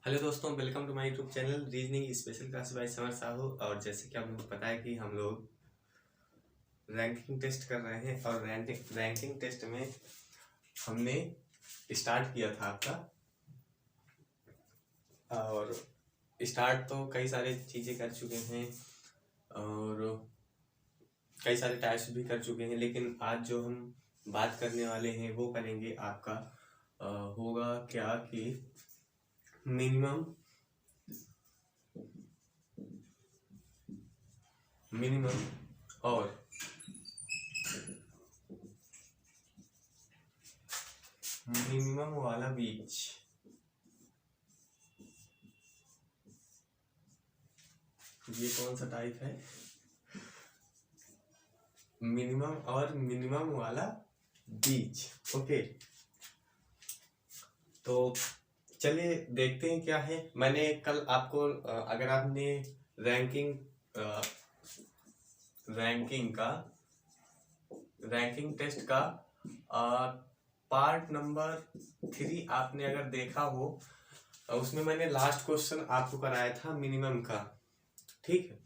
Hello दोस्तों, welcome to my YouTube channel reasoning special class by Samar Sahu. और जैसे कि आप लोगों को पता है कि हम लोग रैंकिंग टेस्ट कर रहे हैं और रैंकिंग टेस्ट में हमने स्टार्ट किया था आपका। और स्टार्ट तो कई सारे चीज़ें कर चुके हैं और कई सारे टाइप्स भी कर चुके हैं, लेकिन आज जो हम बात करने वाले हैं वो करेंगे आपका होगा क्या कि मिनिमम और मिनिमम वाला बीच। ये कौन सा टाइप है? मिनिमम और मिनिमम वाला बीच। ओके, तो चलिए देखते हैं क्या है। मैंने कल आपको अगर आपने रैंकिंग टेस्ट का पार्ट नंबर 3 आपने अगर देखा हो, उसमें मैंने लास्ट क्वेश्चन आपको कराया था मिनिमम का। ठीक है,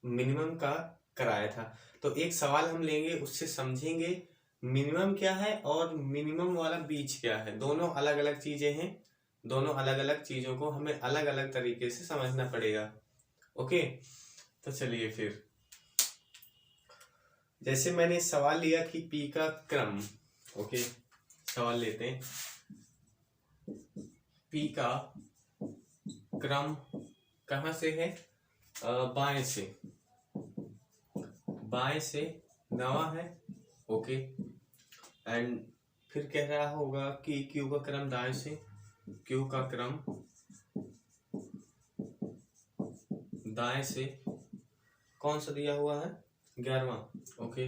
मिनिमम का कराया था। तो एक सवाल हम लेंगे, उससे समझेंगे मिनिमम क्या है और मिनिमम वाला बीच क्या है। दोनों अलग अलग चीजें हैं, दोनों अलग अलग चीजों को हमें अलग अलग तरीके से समझना पड़ेगा। ओके, तो चलिए फिर जैसे मैंने सवाल लिया कि पी का क्रम। ओके, सवाल लेते हैं। पी का क्रम कहाँ से है? बाएं से नवा है। ओके, एंड फिर कह रहा होगा कि क्यू का क्रम दाएं से, क्यू का क्रम दाएं से कौन सा दिया हुआ है? 11वां। ओके,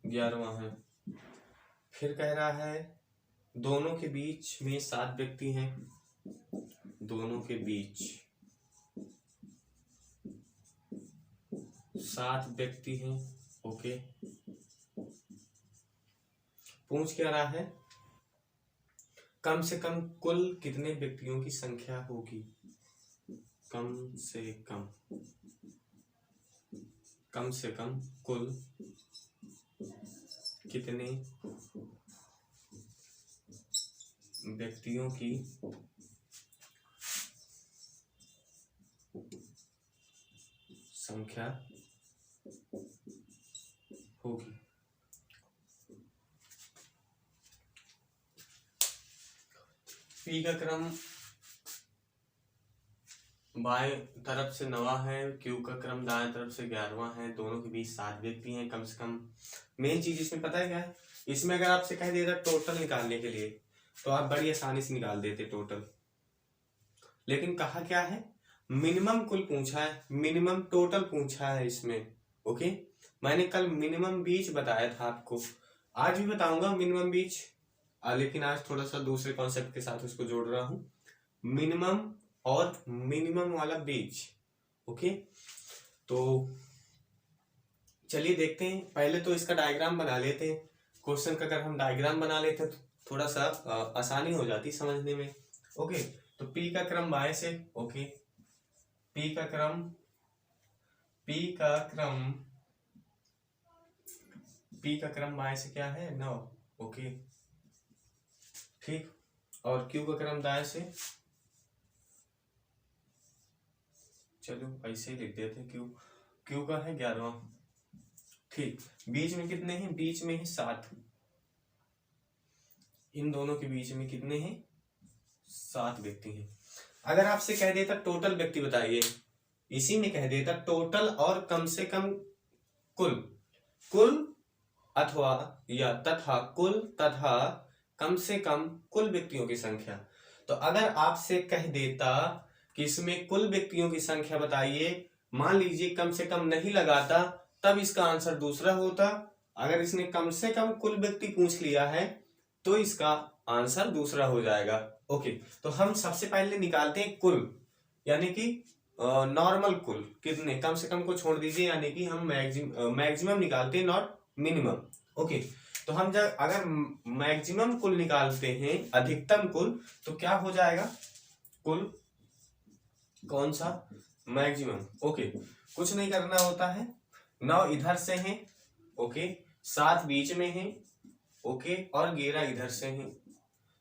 11वां है। फिर कह रहा है दोनों के बीच में 7 व्यक्ति हैं, दोनों के बीच 7 व्यक्ति हैं। ओके, पूछ क्या रहा है? कम से कम कुल कितने व्यक्तियों की संख्या होगी? कम से कम कुल कितने व्यक्तियों की संख्या होगी? पी का क्रम बाएं तरफ से 9वां है, क्यू का क्रम दाएं तरफ से 11वां है, दोनों के बीच 7 व्यक्ति हैं। कम से कम मेन चीज इसमें पता है क्या है? इसमें अगर आपसे कह देता टोटल निकालने के लिए तो आप बड़ी आसानी से निकाल देते टोटल, लेकिन कहा क्या है? मिनिमम कुल पूछा है, मिनिमम टोटल पूछा है इसमें। ओके, मैंने कल मिनिमम बीच बताया था आपको, आज भी बताऊंगा मिनिमम बीच, लेकिन आज थोड़ा सा दूसरे कॉन्सेप्ट के साथ उसको जोड़ रहा हूं, मिनिमम और मिनिमम वाला बीच। ओके, तो चलिए देखते हैं। पहले तो इसका डायग्राम बना लेते हैं। क्वेश्चन का अगर हम डायग्राम बना लेते तो थोड़ा सा आसानी हो जाती समझने में। ओके, तो पी का क्रम बाएं से। ओके, पी का क्रम बाएं से क्या है? 9। ओके, ठीक। और क्यू का क्रम दाएं से, चलो ऐसे ही लिख देते। क्यू का है 11वां। ठीक, बीच में कितने हैं? बीच में है 7। इन दोनों के बीच में कितने हैं? 7 व्यक्ति हैं। अगर आपसे कह देता टोटल व्यक्ति बताइए, इसी में कह देता टोटल और कम से कम कुल अथवा या तथा कुल तथा कम से कम कुल व्यक्तियों की संख्या। तो अगर आपसे कह देता कि इसमें कुल व्यक्तियों की संख्या बताइए, मान लीजिए कम से कम नहीं लगाता, तब इसका आंसर दूसरा होता। अगर इसने कम से कम कुल व्यक्ति पूछ लिया है तो इसका आंसर दूसरा हो जाएगा। ओके, तो हम सबसे पहले निकालते हैं कुल, यानी कि नॉर्मल कुल कितने, कम से कम को छोड़ दीजिए, यानी कि हम मैक्सिमम निकालते हैं, नॉट मिनिमम। ओके, तो हम जब अगर मैक्सिमम कुल निकालते हैं, अधिकतम कुल, तो क्या हो जाएगा? कुल कौन सा मैक्सिमम। ओके, कुछ नहीं करना होता है। 9 इधर से हैं, ओके, 7 बीच में हैं, ओके, और 11 इधर से हैं।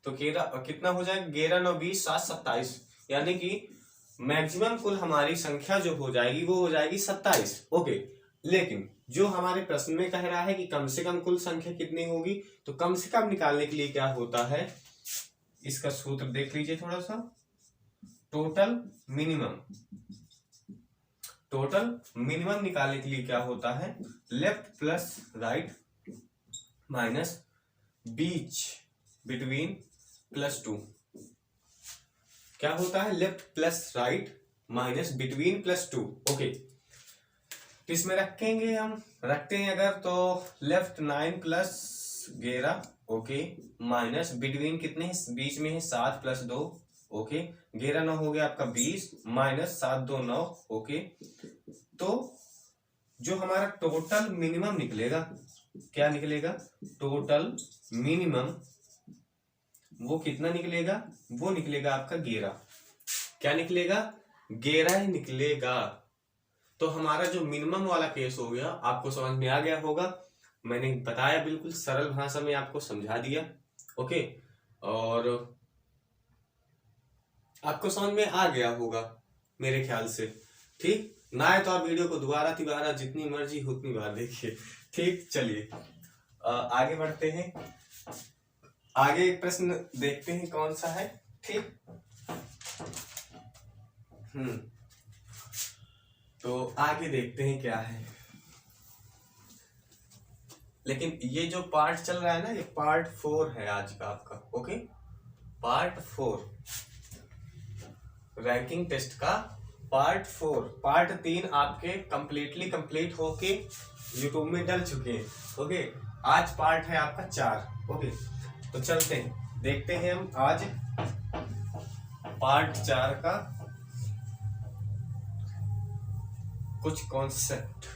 तो 11 कितना हो जाएगा, 11 9 20 7 27, यानी कि मैक्सिमम कुल हमारी संख्या जो हो जाएगी वो हो जाएगी 27। ओके, लेकिन जो हमारे प्रश्न में कह रहा है कि कम से कम कुल संख्या कितनी होगी, तो कम से कम निकालने के लिए क्या होता है, इसका सूत्र देख लीजिए थोड़ा सा। टोटल मिनिमम निकालने के लिए क्या होता है, लेफ्ट प्लस राइट माइनस बीच बिटवीन प्लस 2। क्या होता है, left plus right minus between plus 2। Okay, तो इसमें रखेंगे हम, रखते हैं अगर, तो left 9 plus 11, okay, minus between कितने हैं, बीच में है 7 प्लस 2, ओके, 11 9 हो गया आपका 20, माइनस 7 2 9, ओके। तो जो हमारा टोटल मिनिमम निकलेगा, क्या निकलेगा, टोटल मिनिमम वो कितना निकलेगा, वो निकलेगा आपका 11। क्या निकलेगा, 11 ही निकलेगा। तो हमारा जो मिनिमम वाला केस हो गया, आपको समझ में आ गया होगा, मैंने बताया, बिल्कुल सरल भाषा में आपको समझा दिया। ओके, और आपको समझ में आ गया होगा मेरे ख्याल से। ठीक ना है तो आप वीडियो को दोबारा तिबारा जितनी मर्जी उतनी बार देखिए। ठीक, चलिए आगे बढ़ते हैं। आगे एक प्रश्न देखते हैं कौन सा है। ठीक, तो आगे देखते हैं क्या है। लेकिन ये जो पार्ट चल रहा है ना, ये पार्ट 4 है आज का आपका। ओके, पार्ट 4 रैंकिंग टेस्ट का पार्ट 4। पार्ट 3 आपके कंप्लीट होके यूट्यूब में डल चुके हैं। ओके, आज पार्ट है आपका 4। ओके, तो चलते हैं, देखते हैं हम आज पार्ट 4 का कुछ कॉन्सेप्ट।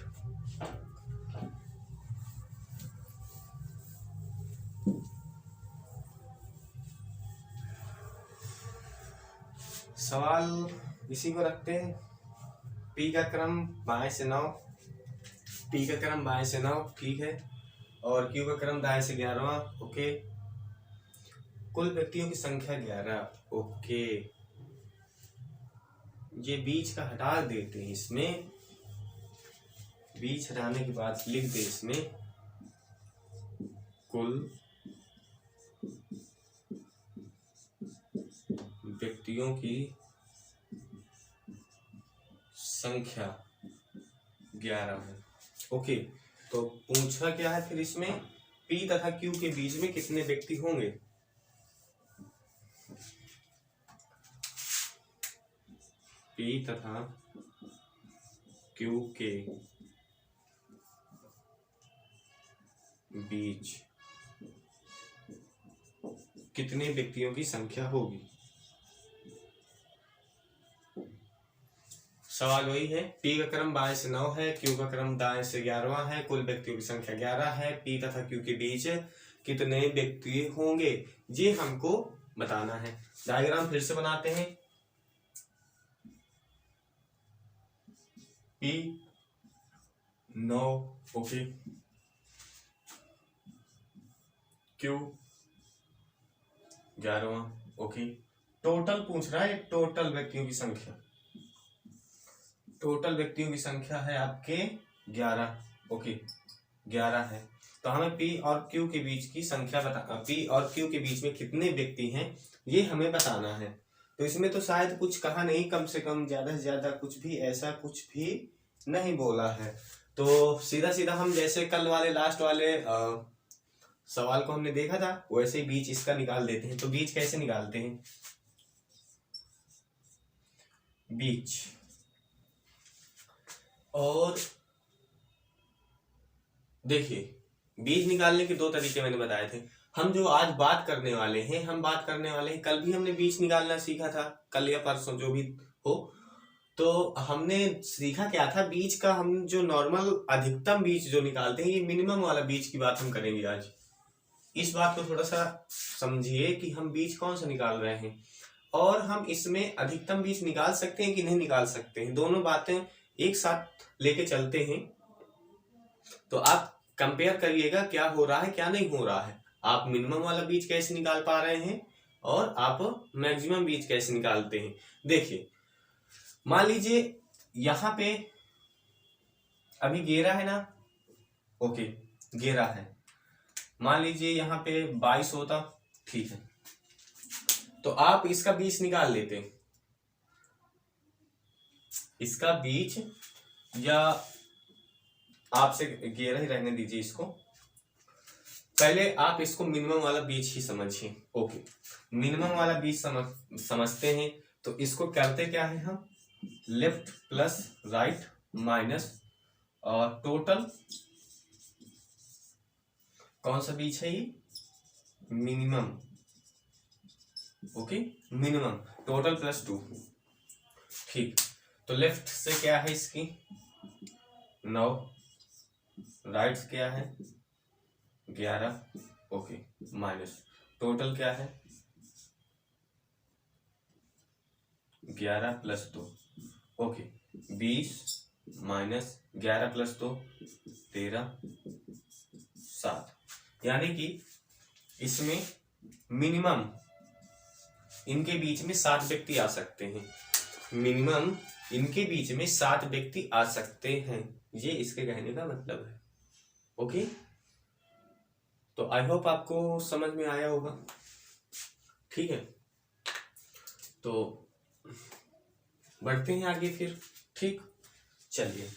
सवाल इसी को रखते हैं। पी का क्रम बाएं से 9, पी का क्रम बाएं से 9, ठीक है, और क्यू का क्रम दाएं से 11वां। ओके, कुल व्यक्तियों की संख्या 11। ओके, ये बीच का हटा देते हैं, इसमें बीच हटाने के बाद लिख दे इसमें कुल व्यक्तियों की संख्या 11 है। ओके, तो पूछा क्या है फिर इसमें, पी तथा क्यू के बीच में कितने व्यक्ति होंगे। पी तथा क्यू के बीच कितने व्यक्तियों की संख्या होगी। सवाल वही है, पी का क्रम बाएं से 9 है, क्यू का क्रम दाएं से 11वां है, कुल व्यक्तियों की संख्या 11 है, पी तथा क्यू के बीच कितने व्यक्ति होंगे, ये हमको बताना है। डायग्राम फिर से बनाते हैं। पी 9, ओके, क्यू 11वां, ओके। टोटल पूछ रहा है, टोटल व्यक्तियों की संख्या, टोटल व्यक्तियों की संख्या है आपके 11। ओके, 11 है, तो हमें पी और क्यू के बीच की संख्या पी और क्यू के बीच में कितने व्यक्ति हैं ये हमें बताना है। तो इसमें तो शायद कुछ कहा नहीं, कम से कम ज्यादा से ज्यादा कुछ भी ऐसा कुछ भी नहीं बोला है। तो सीधा सीधा हम जैसे कल वाले लास्ट वाले सवाल को हमने देखा था वैसे ही बीच इसका निकाल देते हैं। तो बीच कैसे निकालते हैं, बीच, और देखिए बीज निकालने के 2 तरीके मैंने बताए थे। हम जो आज बात करने वाले हैं, हम बात करने वाले हैं, कल भी हमने बीज निकालना सीखा था, कल या परसों जो भी हो। तो हमने सीखा क्या था, बीज का हम जो नॉर्मल अधिकतम बीज जो निकालते हैं, ये मिनिमम वाला बीज की बात हम करेंगे आज। इस बात को थोड़ा सा समझिए कि हम बीज कौन सा निकाल रहे हैं। और हम इसमें अधिकतम बीज निकाल सकते हैं कि नहीं निकाल सकते हैं, दोनों बातें एक साथ लेके चलते हैं। तो आप कंपेयर करिएगा क्या हो रहा है क्या नहीं हो रहा है, आप मिनिमम वाला बीज कैसे निकाल पा रहे हैं और आप मैक्सिमम बीज कैसे निकालते हैं। देखिए मान लीजिए यहाँ पे अभी घेरा है ना, ओके घेरा है, मान लीजिए यहाँ पे 22 होता, ठीक है, तो आप इसका बीज निकाल लेते हैं, इसका बीज, या आपसे घेरा ही रहने दीजिए इसको, पहले आप इसको मिनिमम वाला बीज ही समझिए। ओके मिनिमम वाला बीज समझते हैं तो इसको करते क्या है हम, लेफ्ट प्लस राइट माइनस और टोटल, कौन सा बीज है ये, minimum, okay minimum total plus 2, ठीक। तो लेफ्ट से क्या है इसकी 9, राइट से क्या है 11, ओके माइनस टोटल क्या है 11 प्लस 2, ओके 20 माइनस 11 प्लस 2 13 7, यानी कि इसमें मिनिमम इनके बीच में 7 व्यक्ति आ सकते हैं, मिनिमम इनके बीच में 7 व्यक्ति आ सकते हैं, ये इसके कहने का मतलब है। ओके तो आई होप आपको समझ में आया होगा, ठीक है। तो बढ़ते हैं आगे फिर, ठीक, चलिए।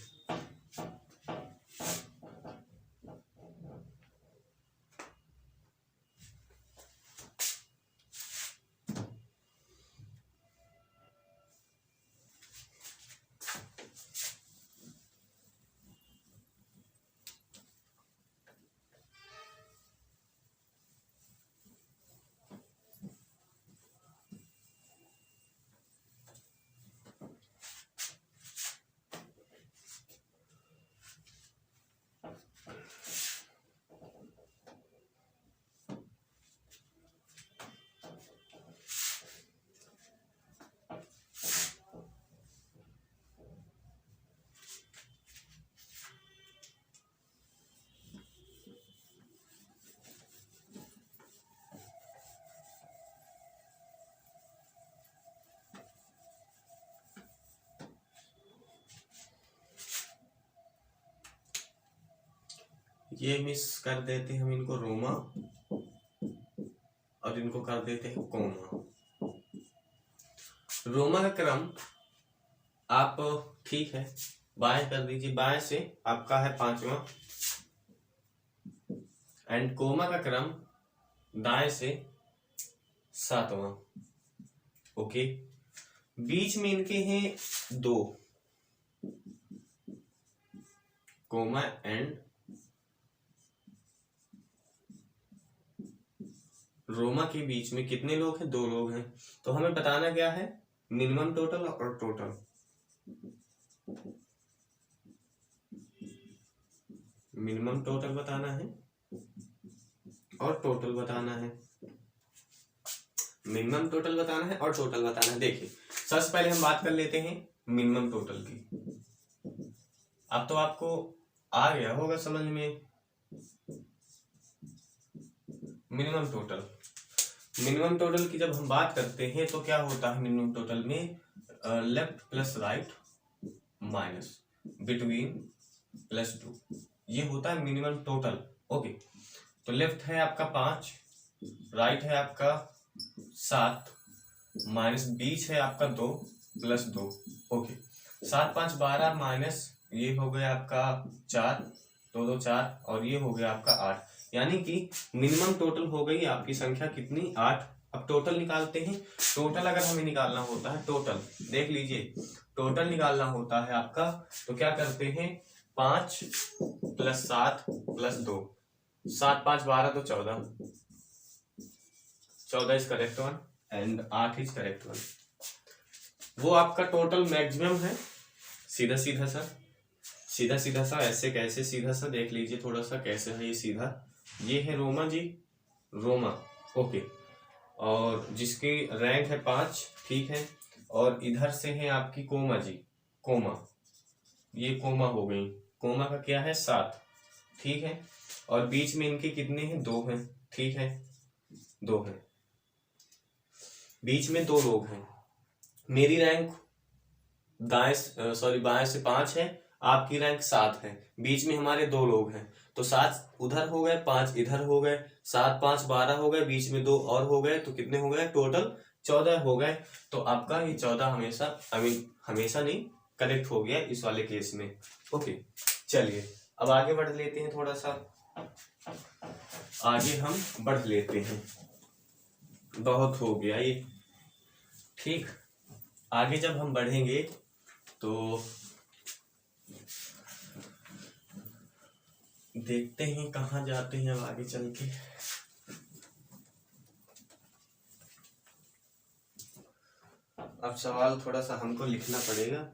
ये मिस कर देते हैं हम इनको रोमा, और इनको कर देते हैं कोमा। रोमा का क्रम आप ठीक है बाएं कर दीजिए, बाएं से आपका है 5वां, एंड कोमा का क्रम दाएं से 7वां, ओके। बीच में इनके हैं 2, कोमा एंड रोमा के बीच में कितने लोग हैं, 2 लोग हैं। तो हमें बताना क्या है, मिनिमम टोटल और टोटल। मिनिमम टोटल बताना है और टोटल बताना है, मिनिमम टोटल बताना है और टोटल बताना है। देखिए सबसे पहले हम बात कर लेते हैं मिनिमम टोटल की। अब तो आपको आ गया होगा समझ में, मिनिमम टोटल। मिनिमम टोटल की जब हम बात करते हैं तो क्या होता है मिनिमम टोटल में, left plus right minus between plus 2, ये होता है मिनिमम टोटल, ओके। तो लेफ्ट है आपका 5, राइट है आपका 7 माइनस बीच है आपका 2 प्लस 2, ओके। 7 5 12 माइनस ये हो गया आपका 4, 2 2 4, और ये हो गया आपका 8, यानी कि मिनिमम टोटल हो गई आपकी संख्या कितनी, 8। अब टोटल निकालते हैं। टोटल अगर हमें निकालना होता है, टोटल देख लीजिए, टोटल निकालना होता है आपका, तो क्या करते हैं 5 प्लस 7 प्लस 2, 7 5 12 तो 14, 14 is correct one and 8 is correct one. वो आपका टोटल मैक्सिमम है। सीधा सीधा सा, सीधा सीधा सा, ऐसे कैसे सीधा सा देख लीजिए थोड़ा सा कैसे है ये सीधा। ये है रोमा जी, रोमा, ओके। और जिसकी रैंक है 5, ठीक है। और इधर से है आपकी कोमा जी, कोमा, ये कोमा हो गई, कोमा का क्या है 7, ठीक है। और बीच में इनके कितने हैं, 2 हैं, ठीक है, 2 हैं, बीच में 2 लोग हैं। मेरी रैंक बाएं से 5 है, आपकी रैंक 7 है, बीच में हमारे 2 लोग हैं, तो 7 उधर हो गए, 5 इधर हो गए, 7 5 12 हो गए, बीच में 2 और हो गए, तो कितने हो गए टोटल, 14 हो गए। तो आपका ये 14 हमेशा हमेशा नहीं, करेक्ट हो गया इस वाले केस में। ओके, चलिए अब आगे बढ़ लेते हैं, थोड़ा सा आगे हम बढ़ लेते हैं, बहुत हो गया ये, ठीक। आगे जब हम बढ़ेंगे तो देखते हैं कहाँ जाते हैं अब आगे चल के। अब सवाल थोड़ा सा हमको लिखना पड़ेगा।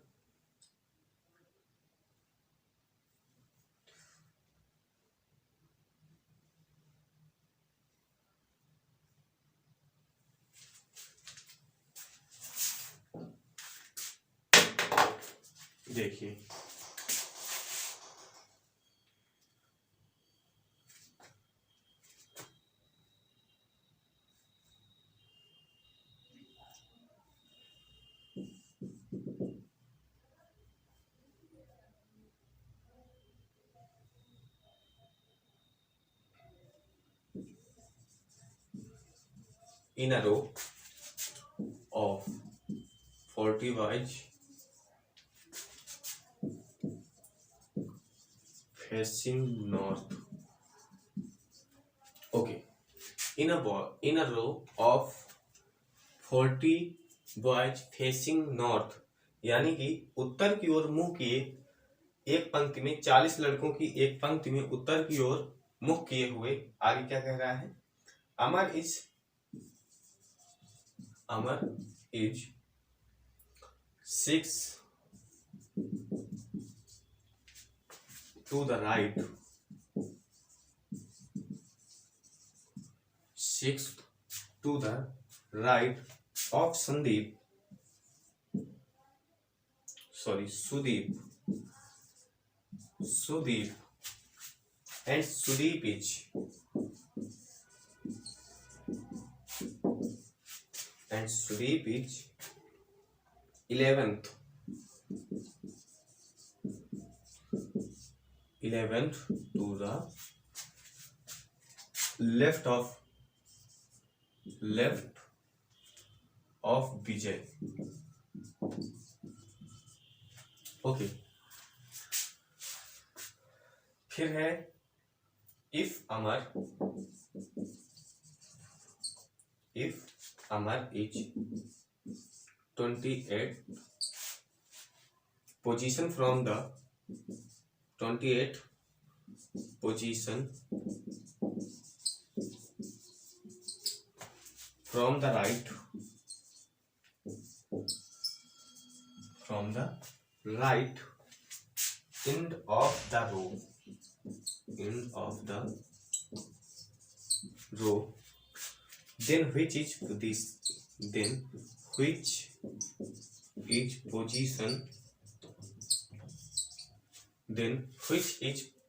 देखिए in a row of 40 wise facing north. Okay, in a row of 40 boys facing north, यानी कि उत्तर की ओर मुंह किए एक पंक्ति में 40 लड़कों की एक पंक्ति में उत्तर की ओर मुख किए हुए, आगे क्या कह रहा है, अमर is 6 to the right, 6 to the right of Sudeep, and Sudeep is 11th to the left of Vijay. Okay, फिर है if Amar is 28 position from the 28 position from the right end of the row, then which is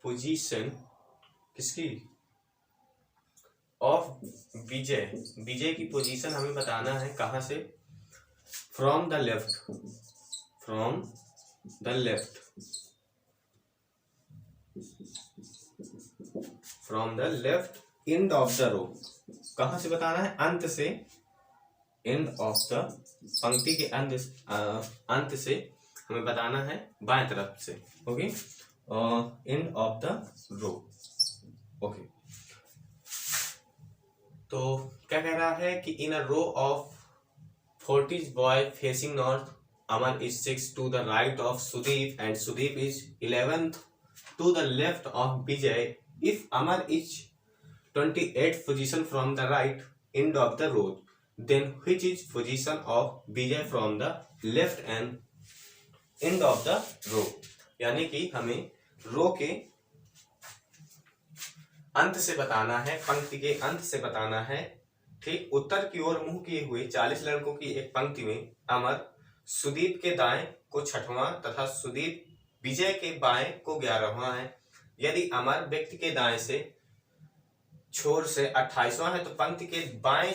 position किसकी, of Vijay की position हमें बताना है, कहां से, from the left end of the row, कहां से बताना है, अंत से, एंड ऑफ द पंक्ति के अंत से हमें बताना है बाएं तरफ से। Okay, end of the row. Okay, तो क्या कह रहा है कि in a row of 40 boy facing north, Amar is 6 to the right of Sudeep and Sudeep is 11th to the left of Vijay. If Amar is 28th position from the right end of the row, then which is position of Vijay from the left end of the row? यानी कि हमें रो के अंत से बताना है, पंक्ति के अंत से बताना है, ठीक, उत्तर की ओर मुंह किए हुए 40 लड़कों की एक पंक्ति में अमर सुदीप के दाएं को 6वां तथा सुदीप विजय के बाएं को 11वां है। यदि अमर व्यक्ति के दाएं से छोर से 28वां है तो पंक्ति के बाएं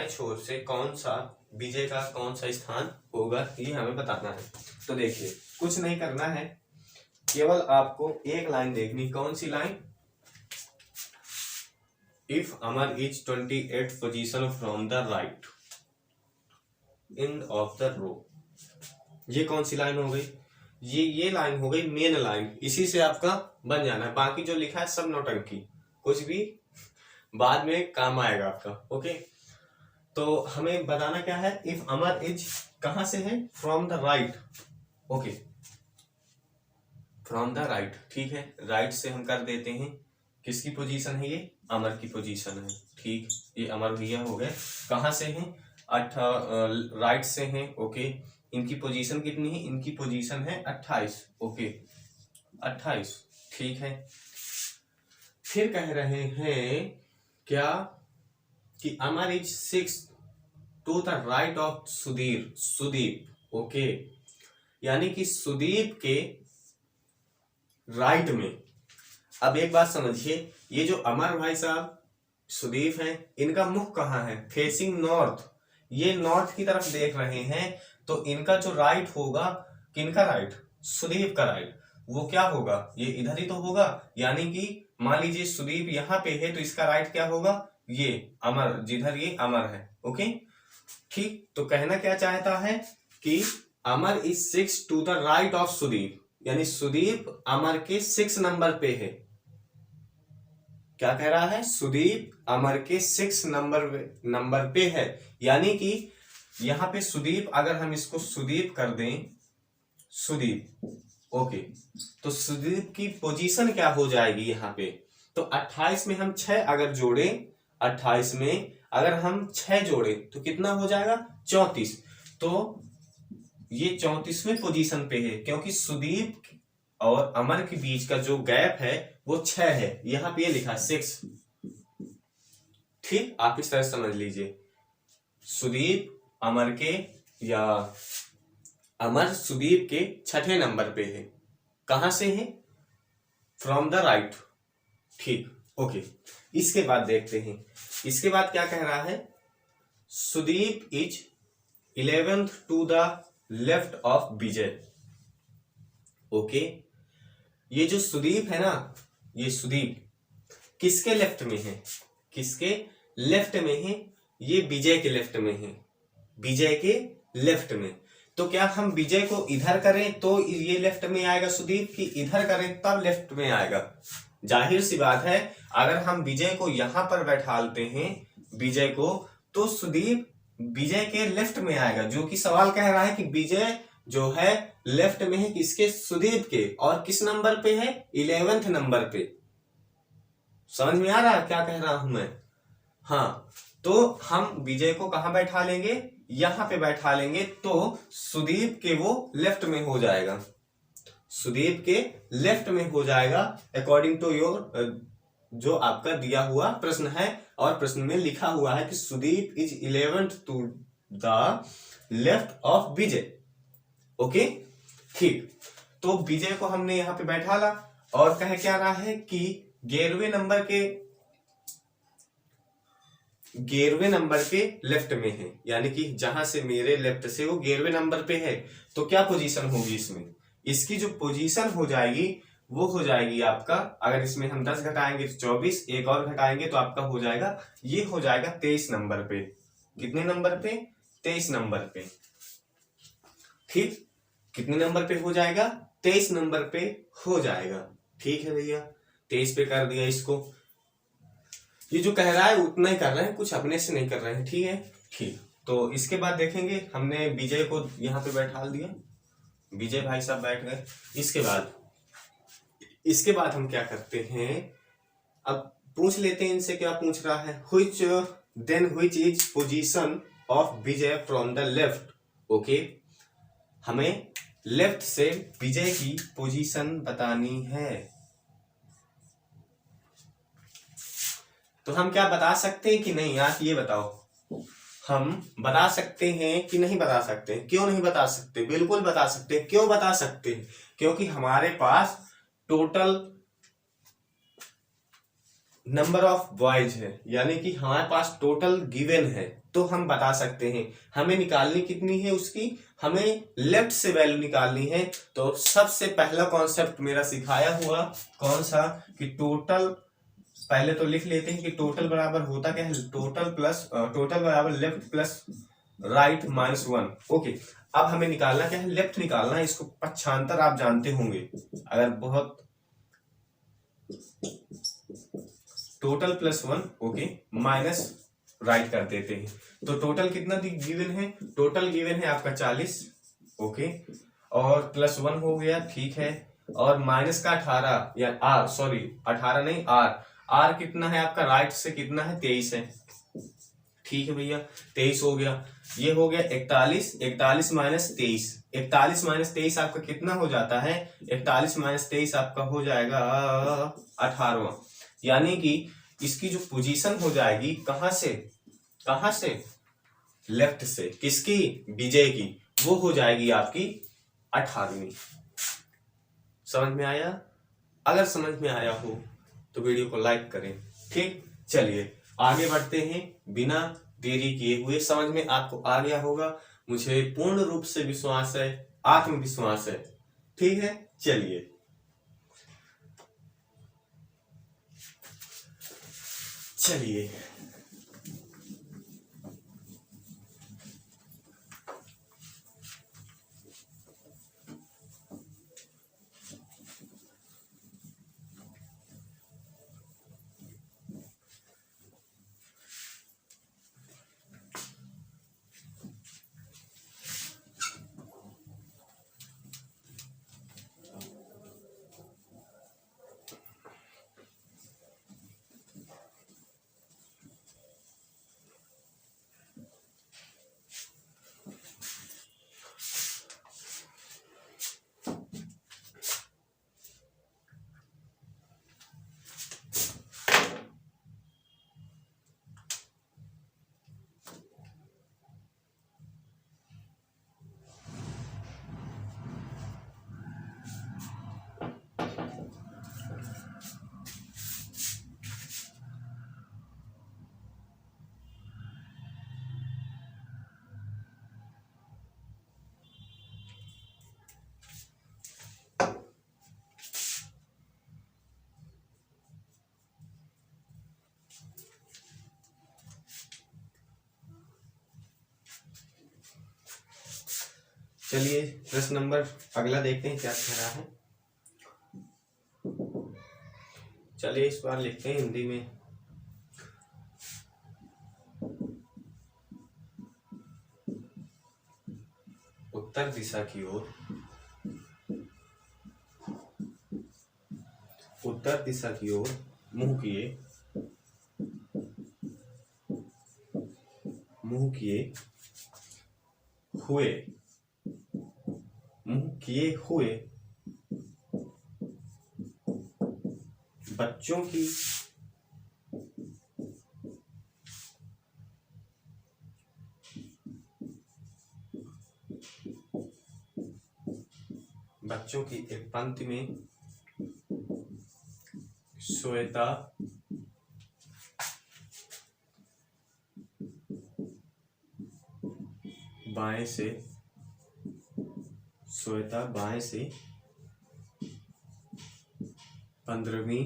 छोर से कौन सा विजय का कौन सा स्थान होगा, ये हमें बताना है। तो देखिए, कुछ नहीं करना है, केवल आपको एक लाइन देखनी। कौन सी line? If Amar is 28th position from the right end of the row. ये कौन सी लाइन हो गई? ये लाइन हो गई मेन लाइन। इसी से आपका बन जाना है। बाकी जो लिखा है सब नौटंकी, कुछ भी बाद में काम आएगा आपका। ओके, तो हमें बताना क्या है? इफ अमर इज कहां से है? From the right. Okay, from the right, ठीक है। राइट से हम कर देते हैं। किसकी पोजीशन है ये? अमर की पोजीशन है। ठीक, ये अमर भैया हो गए। कहां से हैं? राइट से हैं। ओके, इनकी पोजीशन कितनी है? इनकी पोजीशन है 28। ओके, 28, ठीक है। फिर कह रहे हैं क्या कि Amar is 6 to the right of Sudeep. Okay, यानी कि सुदीप के राइट में। अब एक बात समझिए, ये जो अमर भाई साहब सुदीप हैं, इनका मुख कहाँ है? Facing north. ये नॉर्थ की तरफ देख रहे हैं, तो इनका जो राइट होगा, किनका राइट? सुदीप का राइट, वो क्या होगा? ये इधर ही तो होगा। यानी कि मान लीजिए सुदीप यहाँ पे है, तो इसका राइट क्या होगा? ये अमर, जिधर ये अमर है। ओके, ठीक। तो कहना क्या चाहता है कि Amar is 6 to the right of Sudeep, यानी सुदीप अमर के 6 नंबर पे है। क्या कह रहा है? सुदीप अमर के 6 नंबर पे है। यानी कि यहां पे सुदीप, अगर हम इसको सुदीप कर दें, सुदीप, ओके, तो सुदीप की पोजीशन क्या हो जाएगी यहाँ पे? तो 28 में हम 6 अगर जोड़े, 28 में अगर हम 6 जोड़े तो कितना हो जाएगा? 34। तो ये 34वें पोजीशन पे है, क्योंकि सुदीप और अमर के बीच का जो गैप है वो 6 है। यहां पे ये लिखा 6। ठीक, आप इस तरह समझ लीजिए। सुदीप अमर के, या अमर सुदीप के 6ठे नंबर पे है। कहां से है? From the right. ठीक, ओके। इसके बाद देखते हैं, इसके बाद क्या कह रहा है? Sudeep is 11th to the left of Vijay. Okay, ये जो सुदीप है ना, ये सुदीप किसके लेफ्ट में है? किसके लेफ्ट में है? ये विजय के लेफ्ट में है। विजय के लेफ्ट में। तो क्या हम विजय को इधर करें तो ये लेफ्ट में आएगा सुदीप, की इधर करें तब लेफ्ट में आएगा? जाहिर सी बात है, अगर हम विजय को यहां पर बैठालते हैं, विजय को, तो सुदीप विजय के लेफ्ट में आएगा। जो कि सवाल कह रहा है कि विजय जो है लेफ्ट में है किसके? सुदीप के। और किस नंबर पे है? 11th नंबर पे। समझ में आ रहा है क्या कह रहा हूं मैं? हाँ, तो हम विजय को कहां बैठा लेंगे? यहां पे बैठा लेंगे, तो सुदीप के वो लेफ्ट में हो जाएगा। सुदीप के लेफ्ट में हो जाएगा अकॉर्डिंग टू योर जो आपका दिया हुआ प्रश्न है। और प्रश्न में लिखा हुआ है कि Sudeep is 11th to the left of Vijay. Okay, ठीक। तो विजय को हमने यहां पे बैठा ला, और कह क्या रहा है कि 11वें नंबर के लेफ्ट में है। यानी कि जहां से मेरे लेफ्ट से वो 11वें नंबर पे है, तो क्या पोजीशन होगी इसमें? इसकी जो पोजीशन हो जाएगी वो हो जाएगी आपका, अगर इसमें हम 10 घटाएंगे तो 24, एक और घटाएंगे तो आपका हो जाएगा, ये हो जाएगा 23 नंबर पे। कितने नंबर पे? 23 नंबर पे। ठीक, कितने नंबर पे हो जाएगा? 23 नंबर पे हो जाएगा। ठीक है भैया, 23 पे कर दिया इसको। ये जो कह रहा है उतना ही कर रहे हैं, कुछ अपने से नहीं कर रहे हैं। ठीक है, ठीक। तो इसके बाद देखेंगे, हमने विजय को यहाँ पे बैठा दिया, विजय भाई साहब बैठ गए। इसके बाद हम क्या करते हैं? अब पूछ लेते हैं इनसे, क्या पूछ रहा है? which is position of Vijay from the left. Okay, हमें लेफ्ट से विजय की पोजीशन बतानी है। तो हम क्या बता सकते हैं कि नहीं? आप ये बताओ, हम बता सकते हैं कि नहीं बता सकते? क्यों नहीं बता सकते? बिल्कुल बता सकते हैं। क्यों बता सकते हैं? क्योंकि हमारे पास टोटल नंबर ऑफ बॉयज है, यानी कि हमारे पास टोटल गिवन है, तो हम बता सकते हैं। हमें निकालनी कितनी है उसकी? हमें लेफ्ट से वैल्यू निकालनी है। तो सबसे पहला कॉन्सेप्ट मेरा सिखाया हुआ कौन सा? कि टोटल, पहले तो लिख लेते हैं कि टोटल बराबर होता क्या है? टोटल बराबर left plus right minus one. Okay, अब हमें निकालना क्या है? लेफ्ट निकालना है। इसको पक्षांतर आप जानते होंगे, अगर बहुत total plus one, okay, minus right कर देते हैं। तो टोटल कितना गिवन है? टोटल गिवन है आपका 40, ओके, और प्लस वन हो गया, ठीक है, और माइनस का 18, या आर, सॉरी 18 नहीं, आर कितना है आपका? राइट से कितना है? 23 है, ठीक है भैया, 23 हो गया। ये हो गया 41, 41 माइनस 23, 41 माइनस 23 आपका कितना हो जाता है? 41 माइनस 23 आपका हो जाएगा 18वां। यानी कि इसकी जो पोजीशन हो जाएगी, कहां से? कहां से? लेफ्ट से। किसकी? विजय की। वो हो जाएगी आपकी 18वीं। समझ में आया? अगर समझ में आया हो तो वीडियो को लाइक करें। ठीक, चलिए आगे बढ़ते हैं बिना देरी किए हुए। समझ में आपको आ गया होगा, मुझे पूर्ण रूप से विश्वास है, आत्मविश्वास है। ठीक है, चलिए चलिए चलिए प्रश्न नंबर अगला देखते हैं क्या कह रहा है। चलिए इस बार लिखते हैं हिंदी में। उत्तर दिशा की ओर, उत्तर दिशा की ओर मुंह किए, मुंह किए हुए, मुंह किए हुए बच्चों की एक पंक्ति में श्वेता बाएं से, श्वेता बाएं से 15वीं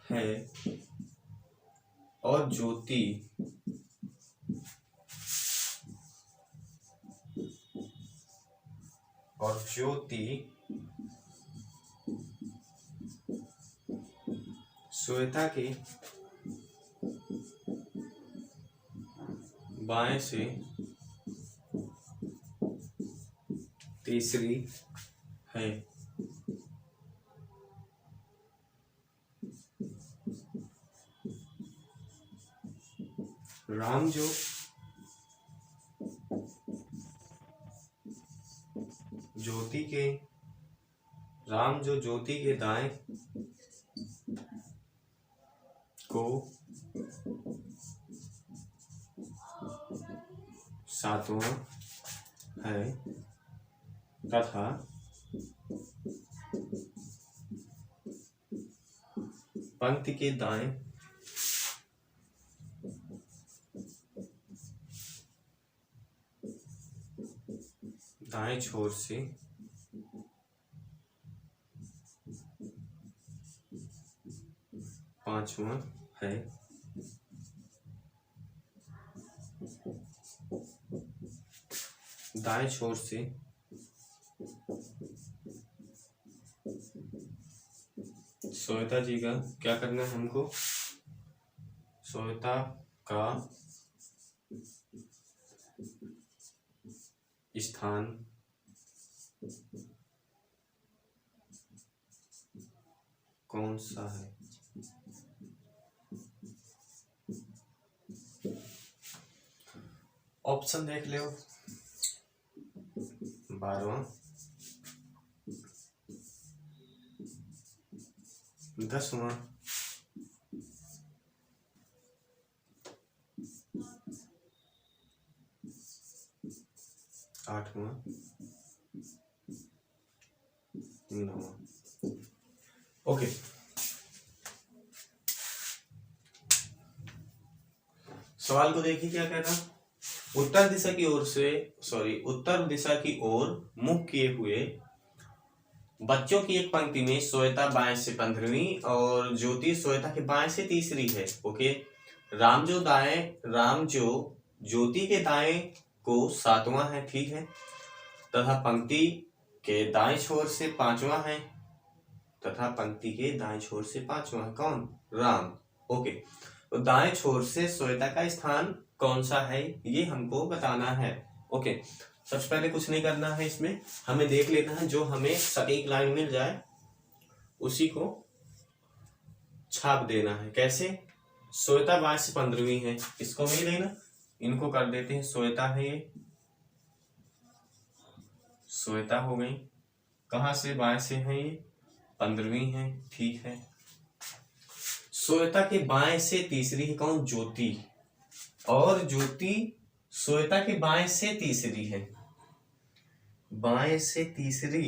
है, और ज्योति श्वेता के बाएं से तीसरी है। राम जो ज्योति के दाएं को सातवां है तथा पंक्ति के दाएं छोर से पांचवां है दाएं छोर से श्वेता जी का क्या करना है हमको, श्वेता का स्थान कौन सा है। ऑप्शन देख लो, 12वां, 10वां, 8वां, 9वां। ओके, सवाल को देखिए क्या कह रहा, उत्तर दिशा की ओर मुख किए हुए बच्चों की एक पंक्ति में श्वेता बाएं से 15वीं और ज्योति श्वेता के बाएं से तीसरी है। ओके, राम जो ज्योति के दाएं को 7वां है, ठीक है, तथा पंक्ति के दाएं छोर से 5वां है, तथा पंक्ति के दाएं छोर से 5वां है कौन, राम। ओके, तो दाएं छोर से श्वेता का स्थान कौन सा है ये हमको बताना है। ओके, सबसे पहले कुछ नहीं करना है, इसमें हमें देख लेना है जो हमें सटीक लाइन मिल जाए उसी को छाप देना है। कैसे, श्वेता बाएं से 15वीं है, इसको मिल लेना, इनको कर देते हैं, श्वेता है ये, श्वेता हो गई, कहां से, बाएं से है ये, 15वीं है, ठीक है। श्वेता के बाएं से तीसरी है कौन, ज्योति, और ज्योति श्वेता के बाएं से तीसरी है, बाएं से तीसरी,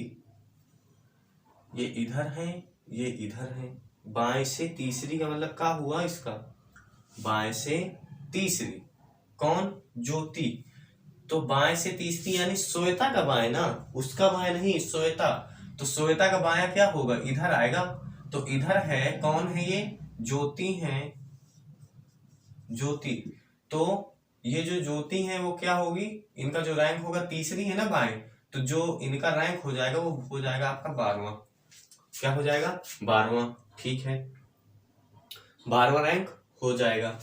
ये इधर है, ये इधर है, बाएं से तीसरी का मतलब क्या हुआ इसका, बाएं से तीसरी, कौन, ज्योति, तो बाएं से तीसरी यानी श्वेता का बाएं ना, उसका बाएं नहीं, श्वेता, तो श्वेता का बायां क्या होगा, इधर आएगा, तो इधर है, कौन है ये, ज्योति है, ज्योति, तो ये जो ज्योति है वो क्या होगी, इनका जो रैंक होगा, तीसरी है ना बाएं, तो जो इनका रैंक हो जाएगा वो हो जाएगा आपका 12वां, क्या हो जाएगा, 12वां, ठीक है, 12वां रैंक हो जाएगा।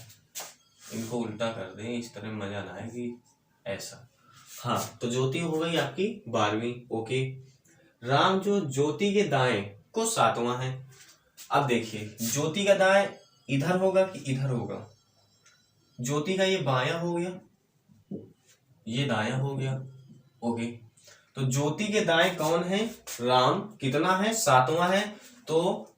इनको उल्टा कर दें, इस तरह मजा ना आएगी, ऐसा, हाँ, तो ज्योति हो गई आपकी 12वीं। ओके, राम जो ज्योति के दाएं को 7वां है। अब देखिए, ज्योति का दाएं इधर होगा कि इधर होगा, ज्योति का ये बायां हो गया, ये दायां हो गया। ओके, तो ज्योति के दाएं कौन है, राम, कितना है, 7वां है, तो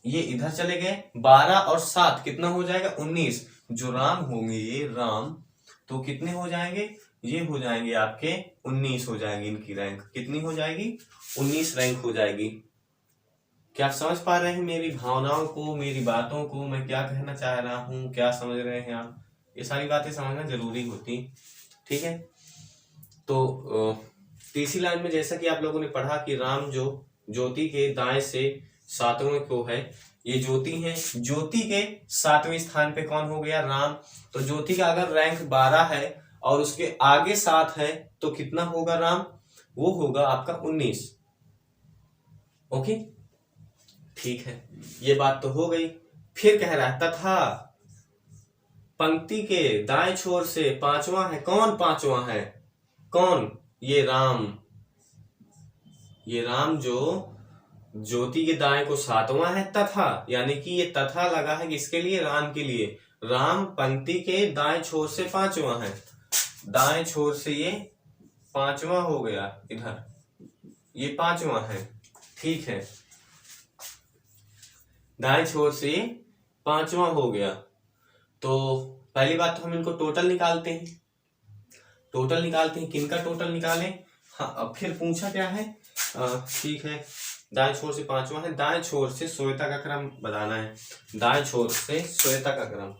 ये इधर चले गए, 12 और 7 कितना हो जाएगा, 19, जो राम होंगे ये राम, तो कितने हो जाएंगे, ये हो जाएंगे आपके 19 हो जाएंगे, इनकी रैंक कितनी हो जाएगी, 19 रैंक हो जाएगी। क्या आप समझ पा रहे हैं मेरी भावनाओं को, मेरी बातों को, मैं क्या कहना चाह रहा हूँ, क्या समझ रहे हैं आप, ये सारी बातें समझना जरूरी होती, ठीक है। तो तीसरी लाइन में जैसा कि आप लोगों ने पढ़ा कि राम जो ज्योति के दाएं से 7वें को है, ये ज्योति है, ज्योति के 7वें स्थान पे कौन हो गया, राम, तो ज्योति का अगर रैंक 12 है और उसके आगे 7 है तो कितना होगा राम, वो होगा आपका 19। ओके, ठीक है, ये बात तो हो गई। फिर कह रहा है तथा पंक्ति के दाएं छोर से 5वां है, कौन 5वां है, कौन, ये राम, ये राम जो ज्योति के दाएं को 7वां है, तथा यानी कि ये तथा लगा है किसके लिए, राम के लिए, राम पंक्ति के दाएं छोर से 5वां है, दाएं छोर से ये 5वां हो गया, इधर ये 5वां है, ठीक है, दाएं छोर से 5वां हो गया, तो पहली बात तो हम इनको टोटल निकालते हैं, किनका टोटल निकालें। हाँ, अब फिर पूछा क्या है, ठीक है, दाएं छोर से पांचवा है, दाएं छोर से श्वेता का क्रम बताना है, दाएं छोर से श्वेता का क्रम।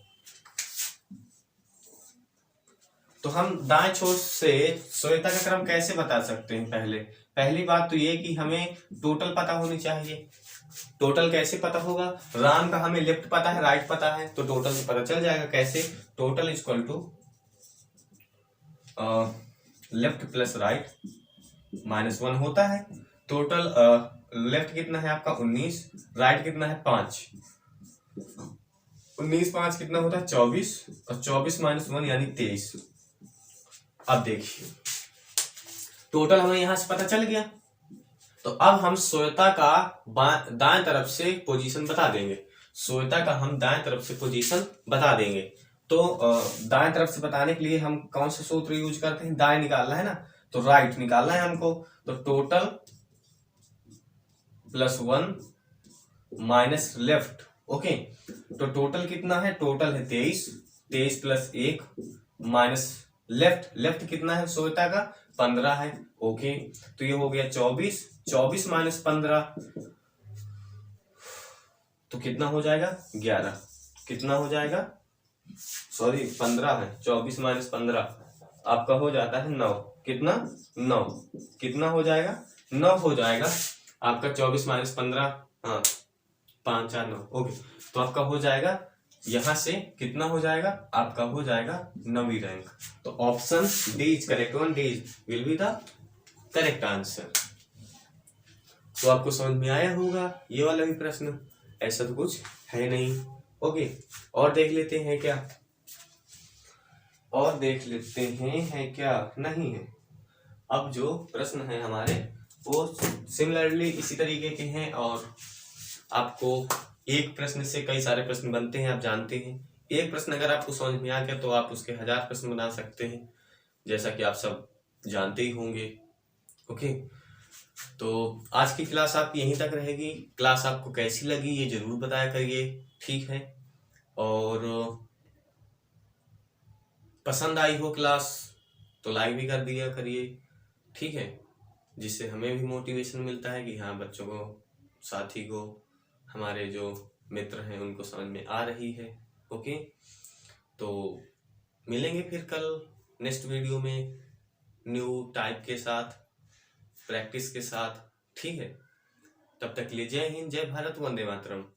तो हम दाएं छोर से श्वेता का क्रम कैसे बता सकते हैं। पहली बात तो ये कि हमें टोटल पता होनी चाहिए। टोटल कैसे पता होगा, राम का हमें लेफ्ट पता है, राइट पता है, तो टोटल से पता चल जाएगा। कैसे, total equal to left plus right -1 होता है। टोटल लेफ्ट कितना है आपका 19, राइट कितना है 5, 19 5 कितना होता है 24, और 24 -1 यानी 23। अब देखिए टोटल हमें यहां से पता चल गया। तो अब हम श्वेता का दाएं तरफ से पोजीशन बता देंगे, श्वेता का हम दाएं तरफ से पोजीशन बता देंगे। तो दाएं तरफ से बताने के लिए हम कौन सा सूत्र यूज करते हैं, दाएं निकालना है ना, तो राइट निकालना है हमको। तो टोटल +1 माइनस लेफ्ट। ओके, तो टोटल कितना है, टोटल है 23, 23 + 1 माइनस लेफ्ट कितना है श्वेता का 15 है। ओके, तो ये हो गया 24, 24 - 15 तो कितना हो जाएगा 11, कितना हो जाएगा, सॉरी 15 है, 24 - 15 आपका हो जाता है 9, कितना 9, कितना हो जाएगा 9 हो जाएगा आपका, 24 - 15, हाँ 5 4 9। ओके, तो आपका हो जाएगा यहां से कितना हो जाएगा, आपका हो जाएगा 9वीं रैंक। तो option D is correct one, D will be the correct answer. तो आपको समझ में आया होगा ये वाला भी प्रश्न, ऐसा तो कुछ है नहीं। ओके, और देख लेते हैं क्या, और देख लेते हैं क्या नहीं है। अब जो प्रश्न है हमारे वो सिमिलरली इसी तरीके के हैं, और आपको एक प्रश्न से कई सारे प्रश्न बनते हैं, आप जानते हैं। एक प्रश्न अगर आपको समझ में आ गया तो आप उसके 1000 प्रश्न बना सकते हैं, जैसा कि आप सब जानते ही होंगे। ओके, तो आज की क्लास आपकी यहीं तक रहेगी। क्लास आपको कैसी लगी ये जरूर बताया करिए, ठीक है, और पसंद आई हो क्लास तो लाइक भी कर दिया करिए, ठीक है, जिससे हमें भी मोटिवेशन मिलता है कि हाँ बच्चों को, साथी को, हमारे जो मित्र हैं उनको समझ में आ रही है। ओके, तो मिलेंगे फिर कल नेक्स्ट वीडियो में न्यू टाइप के साथ, प्रैक्टिस के साथ, ठीक है। तब तक के लिए जय हिंद, जय भारत, वंदे मातरम।